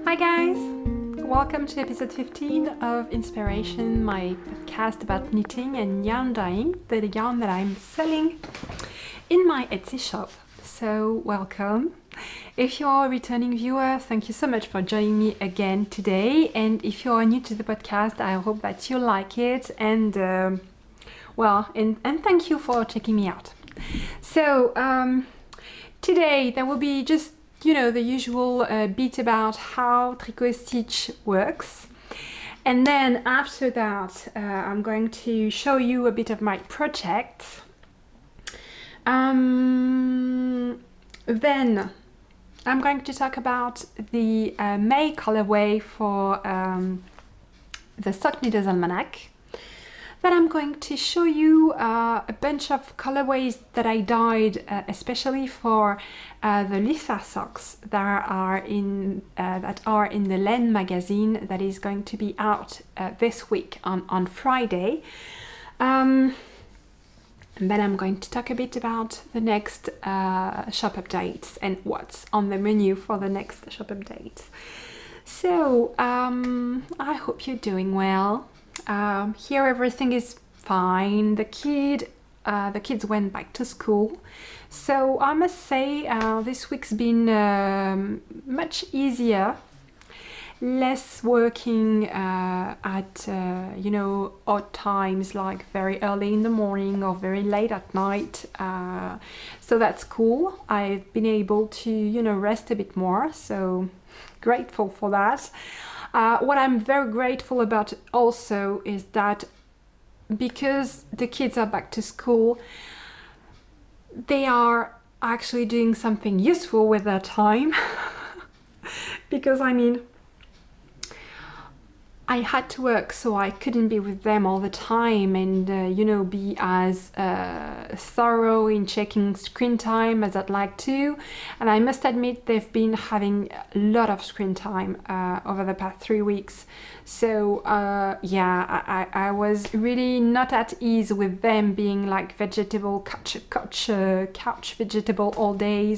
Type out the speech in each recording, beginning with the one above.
Hi guys! Welcome to episode 15 of Inspiration, my podcast about knitting and yarn dyeing, the yarn that I'm selling in my Etsy shop. So welcome. If you're a returning viewer, thank you so much for joining me again today. And if you're new to the podcast, I hope that you like it and thank you for checking me out. So today there will be just the usual bit about how Tricot stitch works. And then after that, I'm going to show you a bit of my project. Then I'm going to talk about the May colorway for the Sock Knitter's Almanac. Then I'm going to show you a bunch of colorways that I dyed, especially for the Litha socks that are in the Laine Magazine that is going to be out this week on Friday. And then I'm going to talk a bit about the next shop updates and what's on the menu for the next shop updates. So I hope you're doing well. Here everything is fine. The kids went back to school, so I must say this week's been much easier. Less working at odd times, like very early in the morning or very late at night. So that's cool. I've been able to rest a bit more. So grateful for that. What I'm very grateful about also is that because the kids are back to school, they are actually doing something useful with their time. Because I had to work, so I couldn't be with them all the time and be as thorough in checking screen time as I'd like to. And I must admit they've been having a lot of screen time over the past 3 weeks. So I was really not at ease with them being like vegetable couch vegetable all day.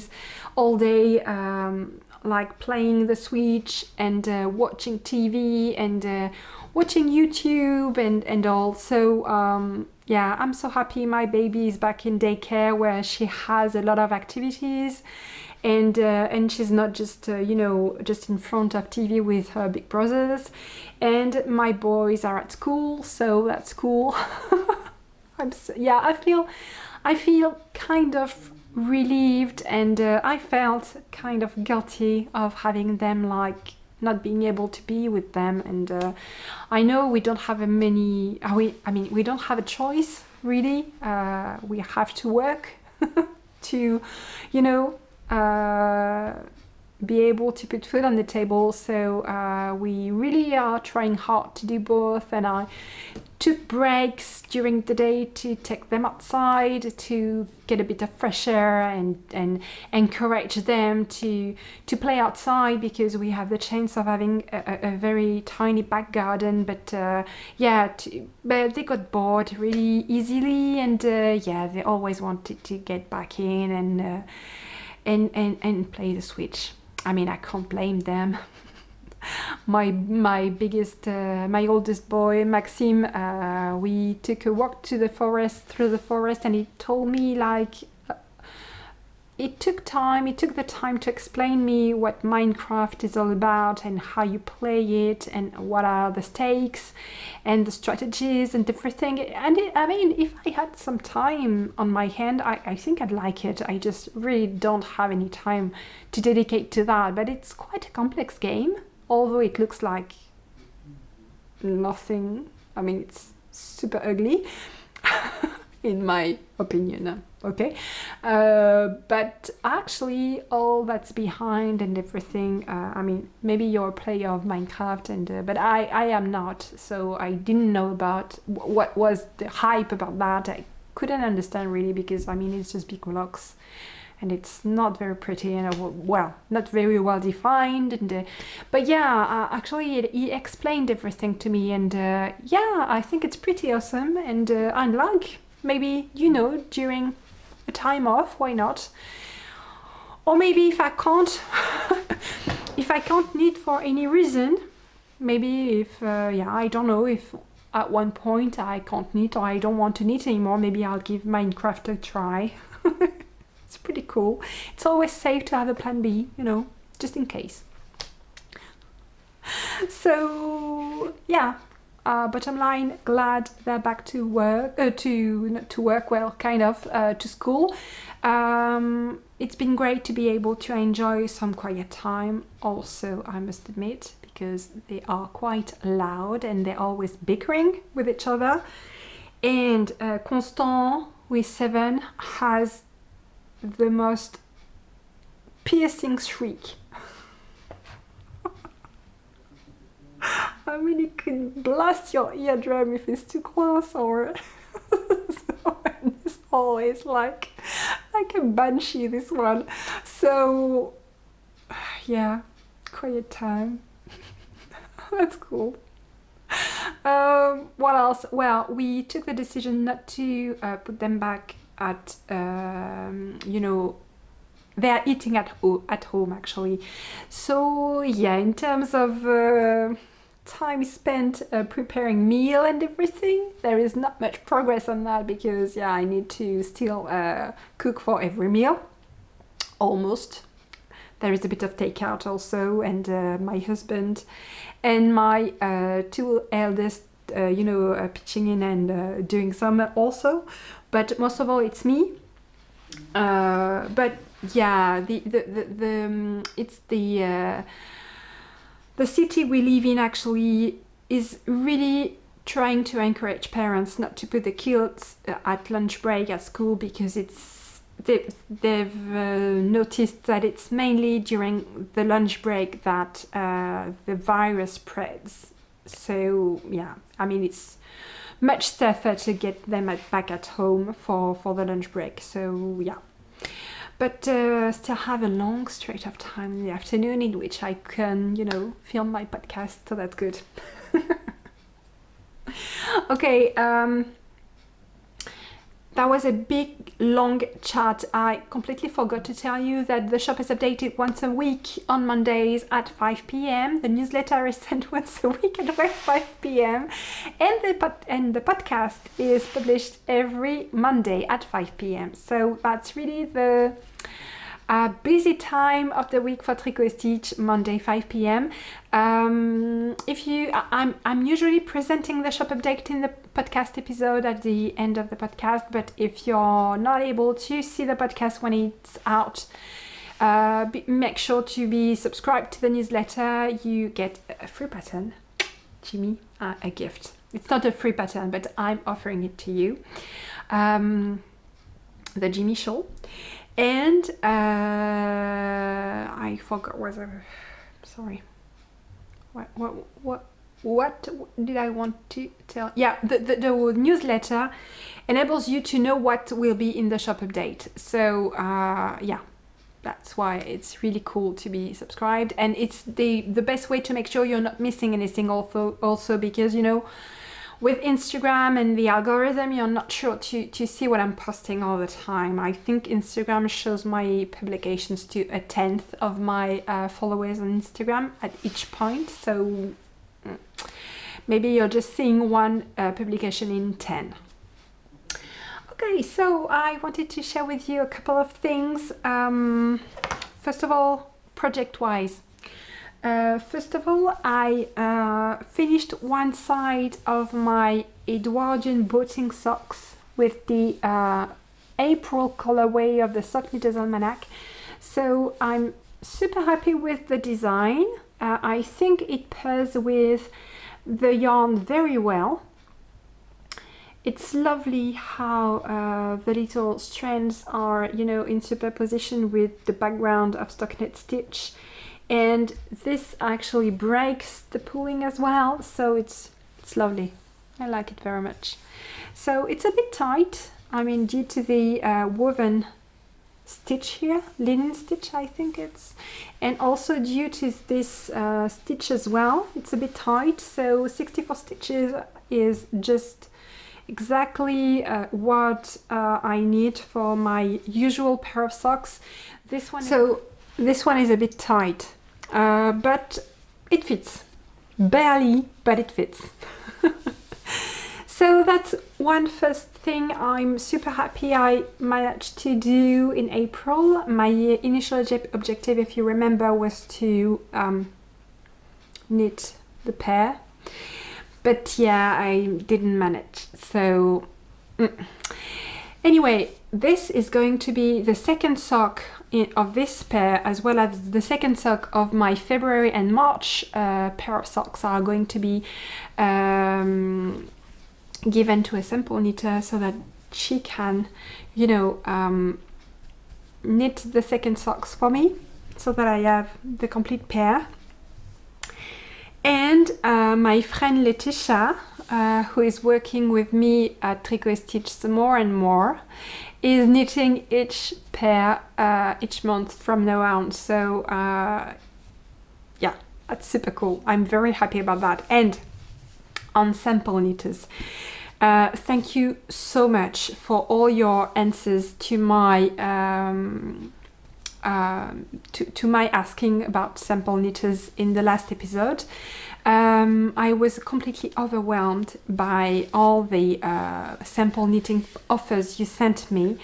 Like playing the Switch and watching TV and watching YouTube and all. So I'm so happy my baby is back in daycare where she has a lot of activities and she's not just just in front of TV with her big brothers. And my boys are at school, so that's cool. I feel kind of relieved, and I felt kind of guilty of having them like not being able to be with them. And I know we don't have we don't have a choice really. We have to work to be able to put food on the table. So we really are trying hard to do both, and I took breaks during the day to take them outside to get a bit of fresh air and encourage them to play outside, because we have the chance of having a very tiny back garden. But but they got bored really easily, and they always wanted to get back in and play the Switch. I can't blame them. My oldest boy, Maxime, we took a walk through the forest, and he told me it took the time to explain me what Minecraft is all about and how you play it and what are the stakes and the strategies and everything. And if I had some time on my hand, I think I'd like it. I just really don't have any time to dedicate to that. But it's quite a complex game, although it looks like nothing. It's super ugly, in my opinion. Okay, but actually all that's behind and everything, maybe you're a player of Minecraft, but I am not, so I didn't know about what was the hype about that. I couldn't understand really, because it's just big blocks and it's not very pretty and not very well defined. And actually he explained everything to me, and I think it's pretty awesome. And I like, maybe during a time off, why not? Or maybe if I can't I can't knit for any reason, maybe if, I don't know, if at one point I can't knit or I don't want to knit anymore, maybe I'll give Minecraft a try. It's pretty cool. It's always safe to have a plan B, you know, just in case. So, yeah. Bottom line, glad they're back to work, not to work, well, kind of, to school. It's been great to be able to enjoy some quiet time also, I must admit, because they are quite loud and they're always bickering with each other. And Constant, with 7, has the most piercing shriek. I mean, it could blast your eardrum if it's too close, or so it's always like a banshee, this one. So yeah, quiet time. That's cool. What else? Well, we took the decision not to put them back at you know, they're eating at home actually. So yeah, in terms of time spent preparing meal and everything, there is not much progress on that, because yeah, I need to still cook for every meal, almost. There is a bit of takeout also, and my husband and my 2 eldest pitching in and doing some also, but most of all it's me. But yeah, it's the city we live in actually is really trying to encourage parents not to put the kids at lunch break at school, because they've noticed that it's mainly during the lunch break that the virus spreads. So yeah, I mean, it's much tougher to get them back at home for the lunch break. So yeah. But still have a long stretch of time in the afternoon in which I can, you know, film my podcast, so that's good. Okay, that was a big, long chat. I completely forgot to tell you that the shop is updated once a week on Mondays at 5 p.m. The newsletter is sent once a week at 5 p.m. And the podcast is published every Monday at 5 p.m. So that's really the busy time of the week for Tricot Stitch, Monday 5 p.m. I'm usually presenting the shop update in the podcast episode at the end of the podcast, but if you're not able to see the podcast when it's out, make sure to be subscribed to the newsletter. You get a free pattern, Jimmy, a gift. It's not a free pattern, but I'm offering it to you. The Jimmy Shawl. And I forgot sorry. What did I want to tell? Yeah, the newsletter enables you to know what will be in the shop update. So yeah, that's why it's really cool to be subscribed, and it's the best way to make sure you're not missing anything. Also because, you know, with Instagram and the algorithm, you're not sure to see what I'm posting all the time. I think Instagram shows my publications to 1/10 of my followers on Instagram at each point. So maybe you're just seeing one publication in 10. Okay, so I wanted to share with you a couple of things. First of all, project-wise. First of all, I finished one side of my Edwardian boating socks with the April colorway of the Sock Knitter's Almanac. So I'm super happy with the design. I think it pairs with the yarn very well. It's lovely how the little strands are, you know, in superposition with the background of stockinette stitch. And this actually breaks the pulling as well, so it's lovely. I like it very much. So it's a bit tight, I mean, due to the woven stitch here, linen stitch I think it's, and also due to this stitch as well, it's a bit tight. So 64 stitches is just exactly what I need for my usual pair of socks. This one is a bit tight. but it fits. Barely, but it fits. So that's one first thing I'm super happy I managed to do in April. My initial objective, if you remember, was to knit the pair. But yeah, I didn't manage. So anyway, this is going to be the second sock of this pair, as well as the second sock of my February and March pair of socks are going to be given to a sample knitter so that she can, you know, knit the second socks for me so that I have the complete pair. And my friend Letitia, who is working with me at Tricot Stitch more and more, is knitting each pair each month from now on. So yeah, that's super cool. I'm very happy about that. And on sample knitters, thank you so much for all your answers to my to my asking about sample knitters in the last episode. I was completely overwhelmed by all the sample knitting offers you sent me.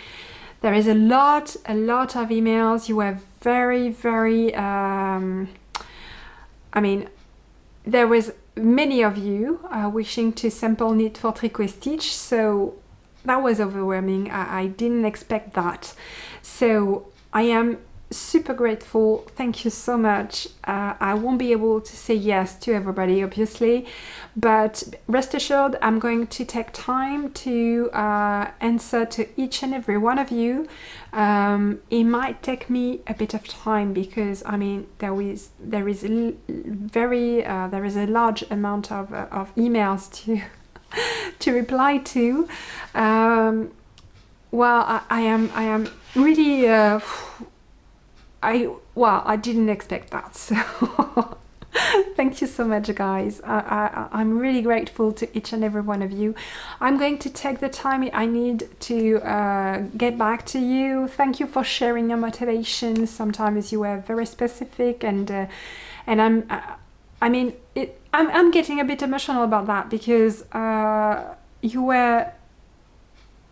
There is a lot of emails. You were very I mean, there was many of you wishing to sample knit for Tricot Stitch, so that was overwhelming. I didn't expect that. So I am super grateful. Thank you so much. I won't be able to say yes to everybody, obviously, but rest assured I'm going to take time to answer to each and every one of you. It might take me a bit of time because I mean there is a large amount of emails to reply to. Well, I am really I didn't expect that, so thank you so much, guys. I'm really grateful to each and every one of you. I'm going to take the time I need to get back to you. Thank you for sharing your motivations. Sometimes you were very specific, and I'm getting a bit emotional about that because it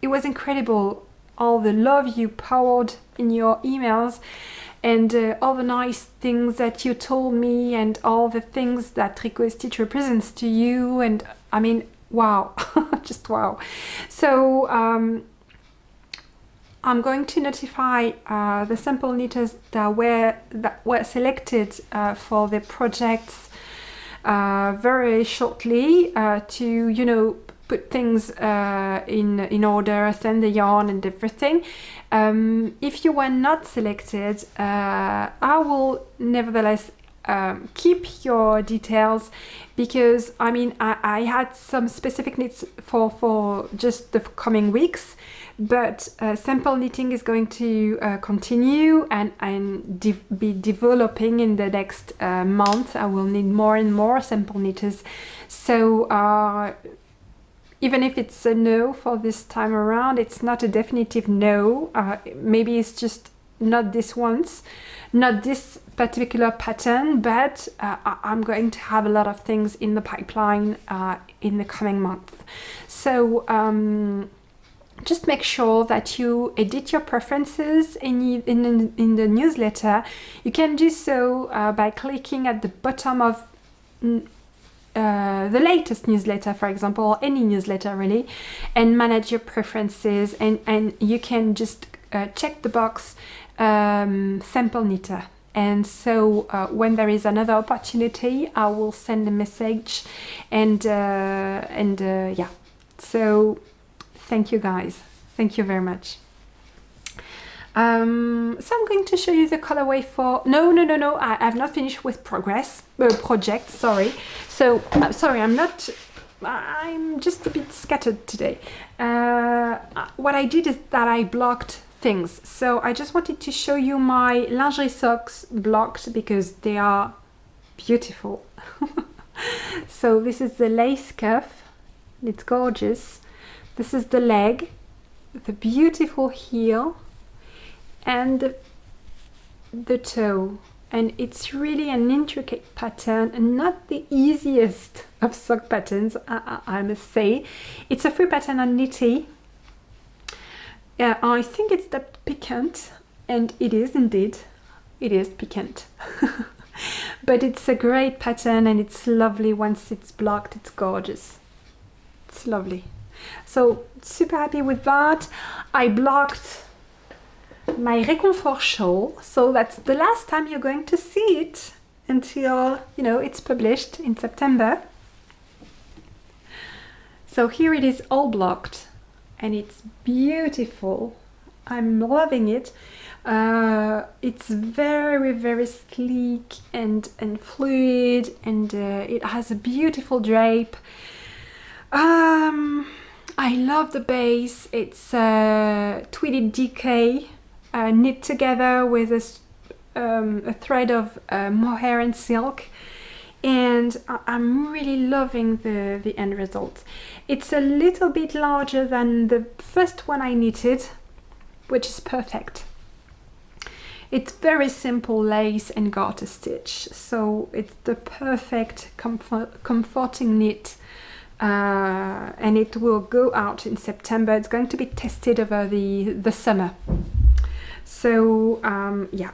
was incredible, all the love you poured in your emails, and all the nice things that you told me, and all the things that Tricot Stitch represents to you, and I mean, wow, just wow. So I'm going to notify the sample knitters that were selected for the projects very shortly to, you know, put things in order, send the yarn and everything. If you were not selected, I will nevertheless keep your details, because I mean I had some specific needs for just the coming weeks, but sample knitting is going to continue and be developing in the next month. I will need more and more sample knitters, so even if it's a no for this time around, it's not a definitive no. Maybe it's just not this once, not this particular pattern, but I'm going to have a lot of things in the pipeline in the coming month. So just make sure that you edit your preferences in the newsletter. You can do so by clicking at the bottom of the latest newsletter, for example, or any newsletter really, and manage your preferences, and you can just check the box sample knitter, and so when there is another opportunity I will send a message, and yeah, so thank you guys, thank you very much. So I'm going to show you the colorway for... No, I've not finished with project, sorry. So, sorry, I'm just a bit scattered today. What I did is that I blocked things. So I just wanted to show you my lingerie socks blocked because they are beautiful. So this is the lace cuff, it's gorgeous. This is the leg, the beautiful heel, and the toe. and it's really an intricate pattern and not the easiest of sock patterns, I must say. It's a free pattern on Litha. I think it's the piquant, and it is indeed. It is piquant. But it's a great pattern and it's lovely. Once it's blocked, it's gorgeous. It's lovely. So super happy with that. I blocked my Réconfort shawl, so that's the last time you're going to see it until, you know, it's published in September. So here it is all blocked and it's beautiful. I'm loving it. It's very, very sleek and fluid, and it has a beautiful drape. I love the base. It's tweeded DK knit together with a thread of mohair and silk, and I'm really loving the end result. It's a little bit larger than the first one I knitted, which is perfect. It's very simple lace and garter stitch, so it's the perfect comforting knit, and it will go out in September. It's going to be tested over the summer. So yeah,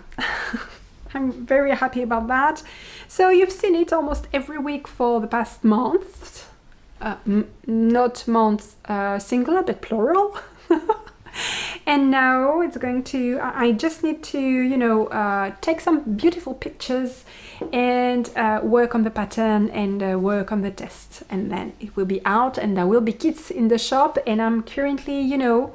I'm very happy about that. So you've seen it almost every week for the past month, not month singular but plural. And now it's going to, I just need to, you know, take some beautiful pictures and work on the pattern and work on the test, and then it will be out and there will be kits in the shop. And I'm currently, you know,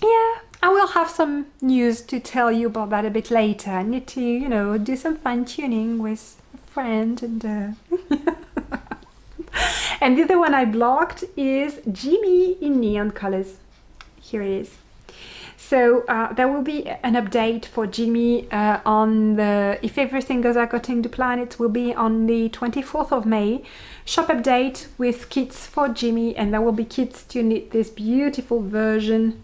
yeah, I will have some news to tell you about that a bit later. I need to, you know, do some fine tuning with a friend and and the other one I blocked is Jimmy in neon colors. Here it is. So there will be an update for Jimmy on the, if everything goes according to plan, it will be on the 24th of May. Shop update with kits for Jimmy, and there will be kits to knit this beautiful version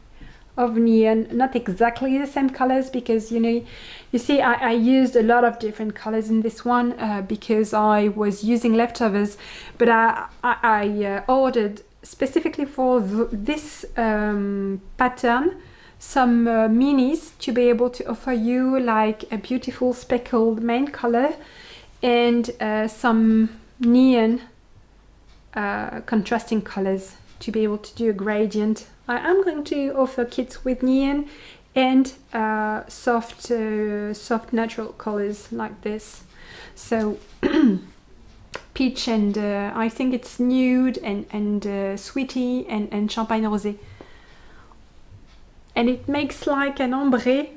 of neon. Not exactly the same colors, because, you know, you see I used a lot of different colors in this one because I was using leftovers, but I ordered specifically for this pattern some minis to be able to offer you like a beautiful speckled main color and some neon contrasting colors to be able to do a gradient. I am going to offer kits with neon and soft natural colors like this. So peach and I think it's nude and sweetie and champagne rosé, and it makes like an ombre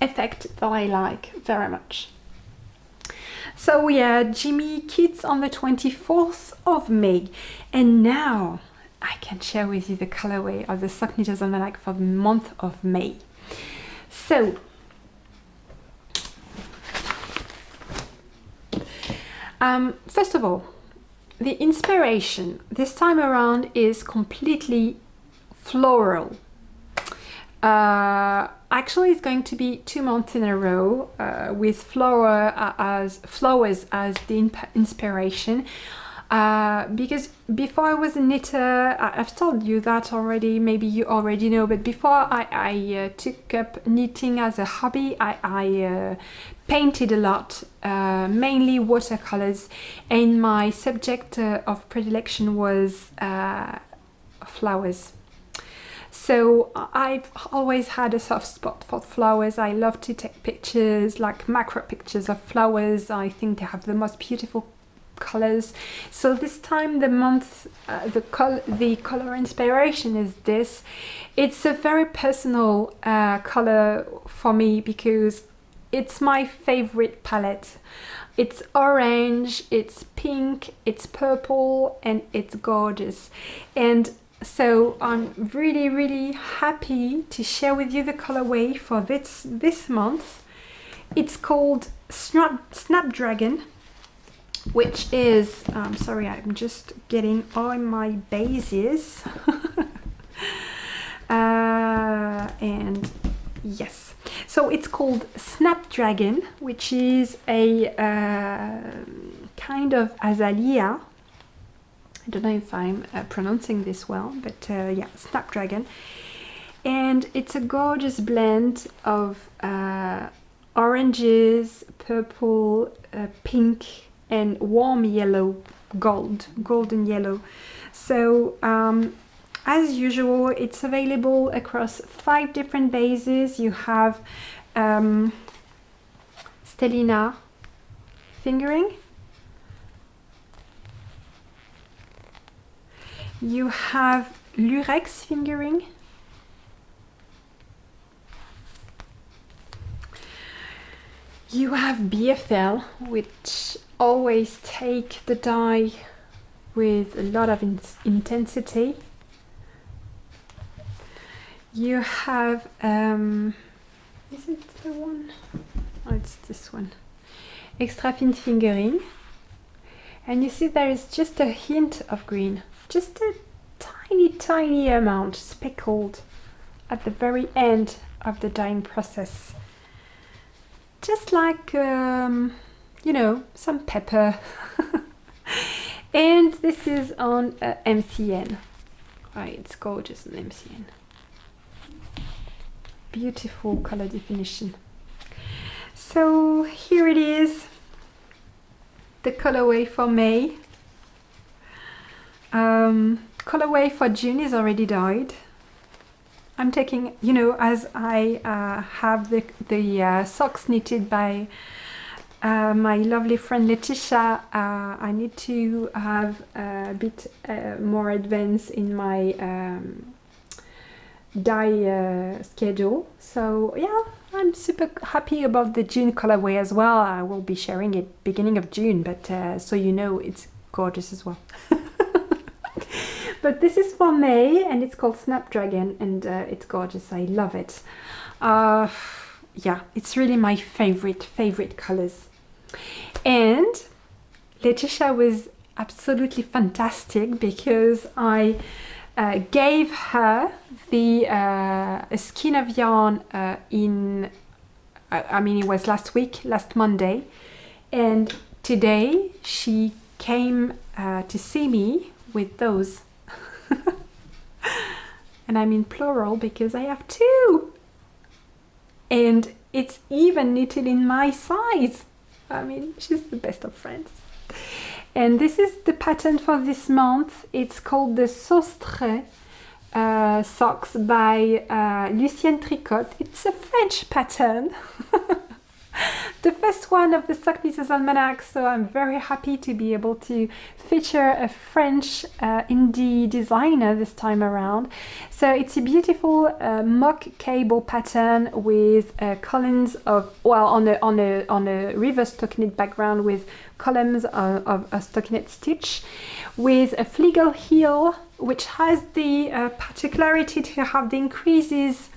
effect that I like very much. So yeah, Jimmy kits on the 24th of May, and now I can share with you the colorway of the Sock Knitter's Almanac for the month of May. So first of all, the inspiration this time around is completely floral. Actually, it's going to be 2 months in a row with flowers as the inspiration. Because before I was a knitter, I've told you that already, maybe you already know, but before I took up knitting as a hobby, I painted a lot, mainly watercolors, and my subject of predilection was flowers. So I've always had a soft spot for flowers. I love to take pictures, like macro pictures of flowers. I think they have the most beautiful colors. So this time the month, the color inspiration is this. It's a very personal color for me because it's my favorite palette. It's orange, it's pink, it's purple, and it's gorgeous. And so I'm really, really happy to share with you the colorway for this month. It's called Snapdragon, which is, sorry, I'm just getting all my bases. And yes, So it's called Snapdragon, which is a kind of azalea. I don't know if I'm pronouncing this well, but yeah, Snapdragon. And it's a gorgeous blend of oranges, purple, pink, and warm yellow, golden yellow. So as usual, it's available across 5 different bases. You have Stellina fingering, you have Lurex fingering, you have BFL, which always take the dye with a lot of intensity. You have, is it the one? Oh, it's this one. Extra fine fingering. And you see there is just a hint of green, just a tiny amount speckled at the very end of the dyeing process. Just like, you know, some pepper. And this is on MCN. Right, it's gorgeous on MCN. Beautiful color definition. So here it is, the colorway for May. Colorway for June is already dyed. I'm taking, you know, as I have the socks knitted by my lovely friend Letitia, I need to have a bit more advance in my dye schedule. So yeah, I'm super happy about the June colorway as well. I will be sharing it beginning of June, but so you know, it's gorgeous as well. But this is for May and it's called Snapdragon, and it's gorgeous. I love it. Yeah, it's really my favorite colors. And Letitia was absolutely fantastic because I gave her the skein of yarn in, I mean, it was last Monday, and today she came to see me with those. And I mean plural because I have 2, and it's even knitted in my size. I mean, she's the best of friends. And this is the pattern for this month. It's called the Saustre socks by Lucienne Tricot. It's a French pattern. The first one of the Sock Knitters Almanac, so I'm very happy to be able to feature a French indie designer this time around. So it's a beautiful mock cable pattern with columns of, well, on a reverse stockinette background with columns of a stockinette stitch, with a fligel heel, which has the particularity to have the increases,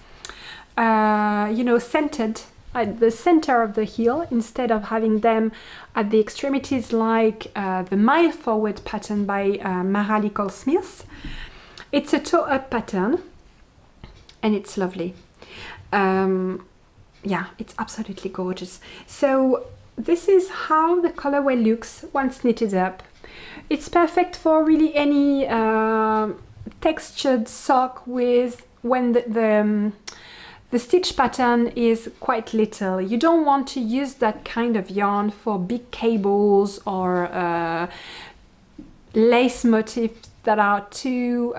you know, centered at the center of the heel instead of having them at the extremities like the mile forward pattern by Mara Nicole Smith. It's a toe up pattern and it's lovely. Yeah, it's absolutely gorgeous. So this is how the colorway looks once knitted up. It's perfect for really any textured sock with when the stitch pattern is quite little. You don't want to use that kind of yarn for big cables or lace motifs that are too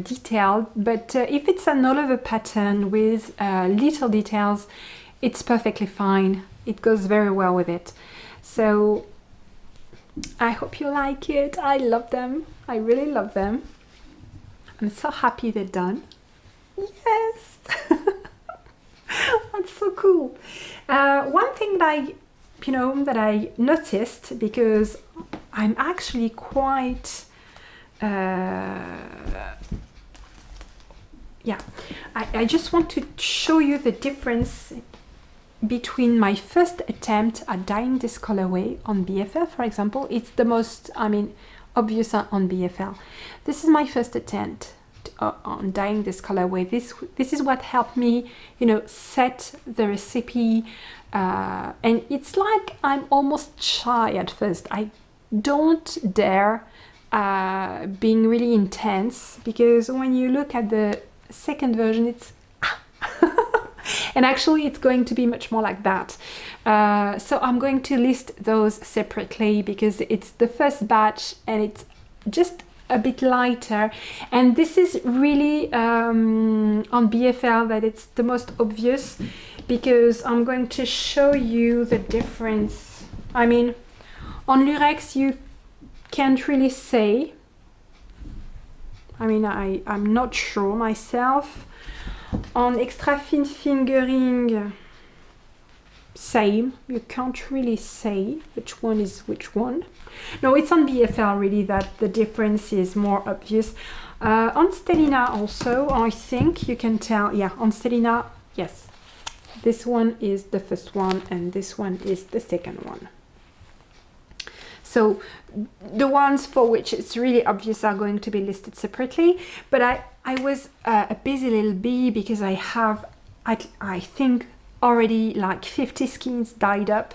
detailed, but if it's an all over pattern with little details, it's perfectly fine. It goes very well with it. So I hope you like it. I love them. I really love them. I'm so happy they're done. Yes. That's so cool. One thing that I noticed, because I'm actually quite yeah, I just want to show you the difference between my first attempt at dyeing this colorway on BFL, for example. It's the most, I mean, obvious on BFL. This is my first attempt, on dyeing this colorway. This is what helped me, you know, set the recipe. And it's like I'm almost shy at first. I don't dare being really intense, because when you look at the second version, it's and actually it's going to be much more like that. So I'm going to list those separately because it's the first batch and it's just a bit lighter, and this is really on BFL that it's the most obvious, because I'm going to show you the difference. I mean, on Lurex you can't really say. I mean, I'm not sure myself. On extra fine fingering, same, you can't really say which one is which one. No, it's on BFL really that the difference is more obvious. On Stellina also, I think you can tell. Yeah, on Stellina, yes, this one is the first one and this one is the second one. So the ones for which it's really obvious are going to be listed separately, but I was a busy little bee because I have, I think, already like 50 skeins dyed up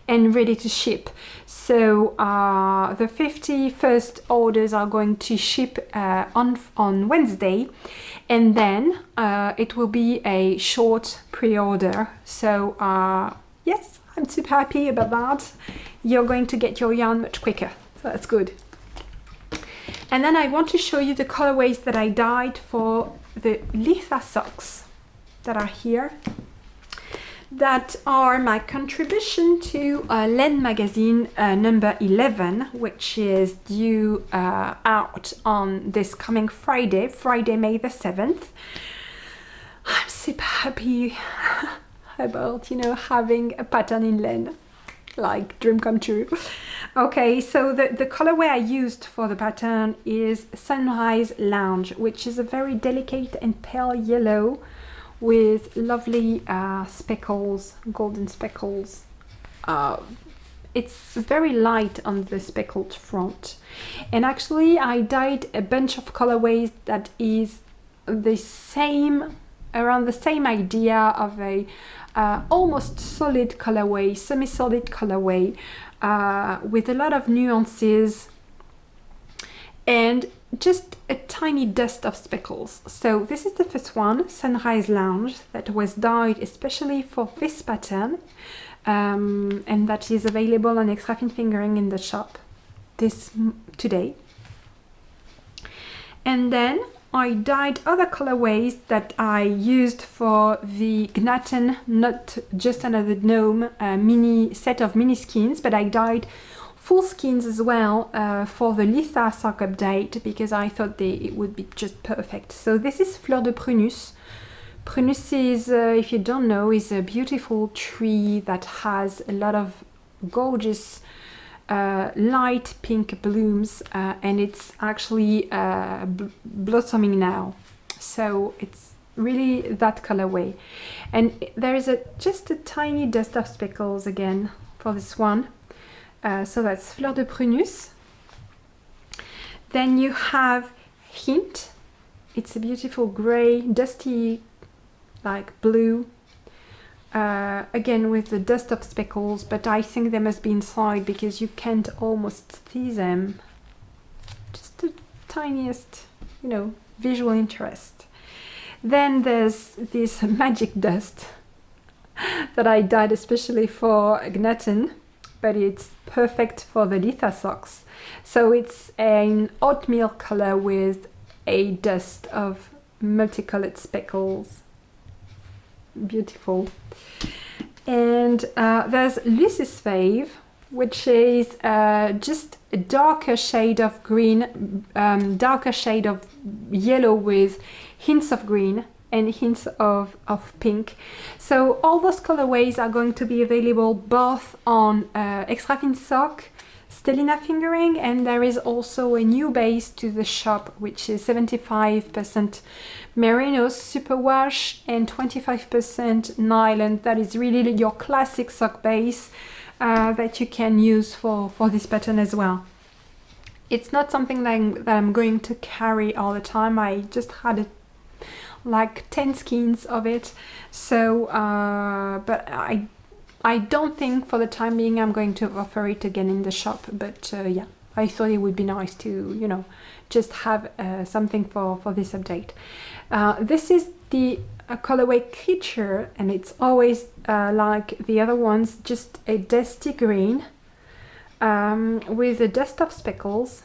and ready to ship. So the 50 first orders are going to ship on Wednesday, and then it will be a short pre-order. So yes, I'm super happy about that. You're going to get your yarn much quicker, so that's good. And then I want to show you the colorways that I dyed for the Litha socks that are here, that are my contribution to Laine Magazine number 11, which is due out on this coming Friday, May the 7th. I'm super happy about, you know, having a pattern in Laine, like dream come true. Okay, so the colorway I used for the pattern is Sunrise Lounge, which is a very delicate and pale yellow with lovely speckles, golden speckles. It's very light on the speckled front, and actually I dyed a bunch of colorways that is the same, around the same idea of a almost solid colorway, semi-solid colorway, with a lot of nuances and just a tiny dust of speckles. So this is the first one, Sunrise Lounge, that was dyed especially for this pattern, and that is available on Extra Fine Fingering in the shop today. And then I dyed other colorways that I used for the Gnathan, not just another Gnome, mini set of mini skeins, but I dyed full skeins as well for the Litha sock update, because I thought it would be just perfect. So this is Fleur de Prunus. Prunus is, if you don't know, is a beautiful tree that has a lot of gorgeous light pink blooms, and it's actually blossoming now. So it's really that colorway. And there is just a tiny dust of speckles again for this one. So that's Fleur de Prunus. Then you have Hint. It's a beautiful grey, dusty, like blue. Again with the dust of speckles, but I think they must be inside because you can't almost see them. Just the tiniest, you know, visual interest. Then there's this magic dust that I dyed especially for Gnathan, but it's perfect for the Litha socks. So it's an oatmeal color with a dust of multicolored speckles. Beautiful. And there's Lucy's Fave, which is just a darker shade of green, darker shade of yellow with hints of green and hints of pink. So all those colorways are going to be available both on Extra Fine Sock, Stellina Fingering, and there is also a new base to the shop, which is 75% Merino Superwash and 25% nylon. That is really your classic sock base that you can use for this pattern as well. It's not something that I'm going to carry all the time. I just had like 10 skeins of it, so but I don't think for the time being I'm going to offer it again in the shop, but yeah, I thought it would be nice to, you know, just have something for this update. This is the colorway Creature, and it's always like the other ones, just a dusty green with a dust of speckles.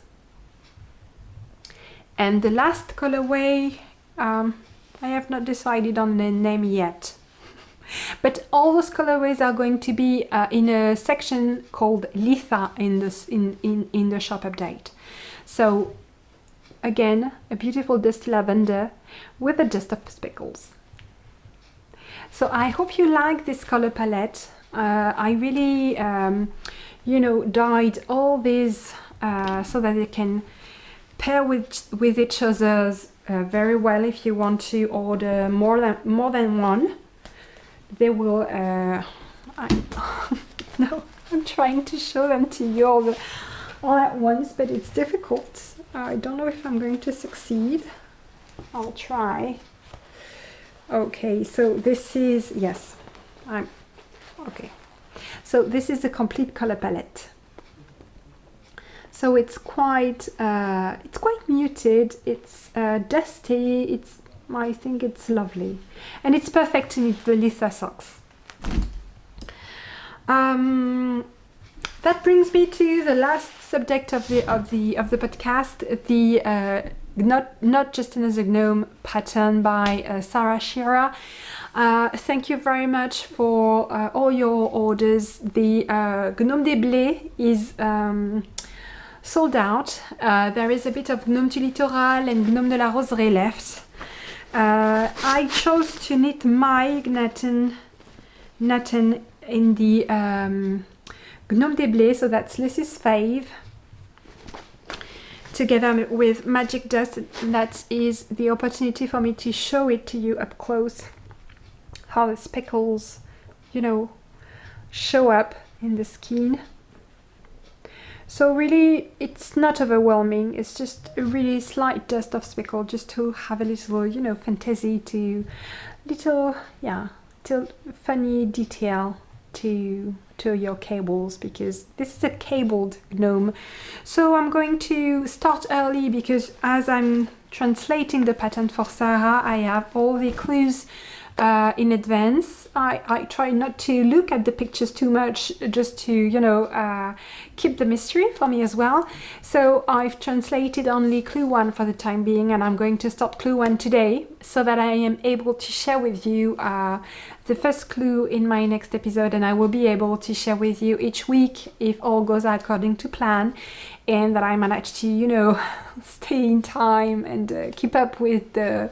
And the last colorway, I have not decided on the name yet. But all those colorways are going to be in a section called Litha in the shop update. So again, a beautiful dusty lavender with a dust of speckles. So I hope you like this color palette. I really, you know, dyed all these so that they can pair with each other's very well. If you want to order more than one, they will. No, I'm trying to show them to you all at once, but it's difficult. I don't know if I'm going to succeed. I'll try. Okay, so this is, yes, okay. So this is a complete color palette. So it's quite muted. It's dusty. I think it's lovely, and it's perfect to knit the Litha socks. That brings me to the last subject of the podcast, the Not Just Another Gnome pattern by Schira. Thank you very much for all your orders. The Gnome des Blés is sold out. There is a bit of Gnome du Littoral and Gnome de la Roseraie left. I chose to knit my Gnathan in the Gnome des Blés, so that's Lucy's fave, together with Magic Dust. That is the opportunity for me to show it to you up close, how the speckles, you know, show up in the skein. So really, it's not overwhelming. It's just a really slight dust of speckle, just to have a little, you know, fantasy, to little, yeah, till funny detail to your cables, because this is a cabled gnome. So I'm going to start early, because as I'm translating the pattern for Sarah, I have all the clues in advance. I try not to look at the pictures too much, just to, you know, keep the mystery for me as well. So I've translated only clue 1 for the time being, and I'm going to start clue 1 today, so that I am able to share with you the first clue in my next episode, and I will be able to share with you each week if all goes according to plan, and that I manage to, you know, stay in time and keep up with the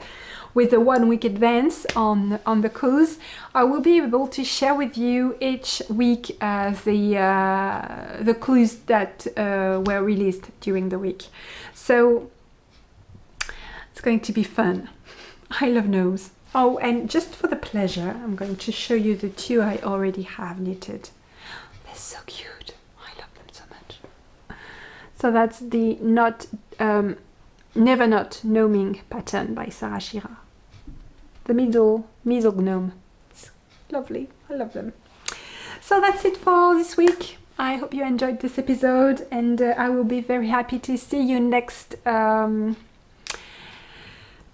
1 week advance on the clues. I will be able to share with you each week the clues that were released during the week. So it's going to be fun. I love gnomes. Oh, and just for the pleasure, I'm going to show you the 2 I already have knitted. They're so cute. I love them so much. So that's the Never Not Gnoming pattern by Schira. The middle gnome. It's lovely. I love them. So that's it for this week. I hope you enjoyed this episode, and I will be very happy to see you next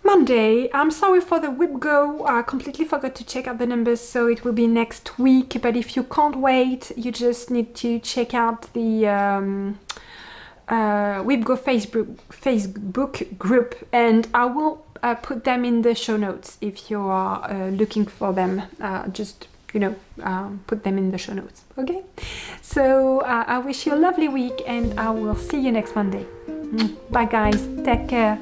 Monday. I'm sorry for the whip go. I completely forgot to check out the numbers, so it will be next week. But if you can't wait, you just need to check out the WhipGo Facebook group, and I will put them in the show notes if you are looking for them. Just, you know, put them in the show notes. Okay? So I wish you a lovely week, and I will see you next Monday. Bye guys. Take care.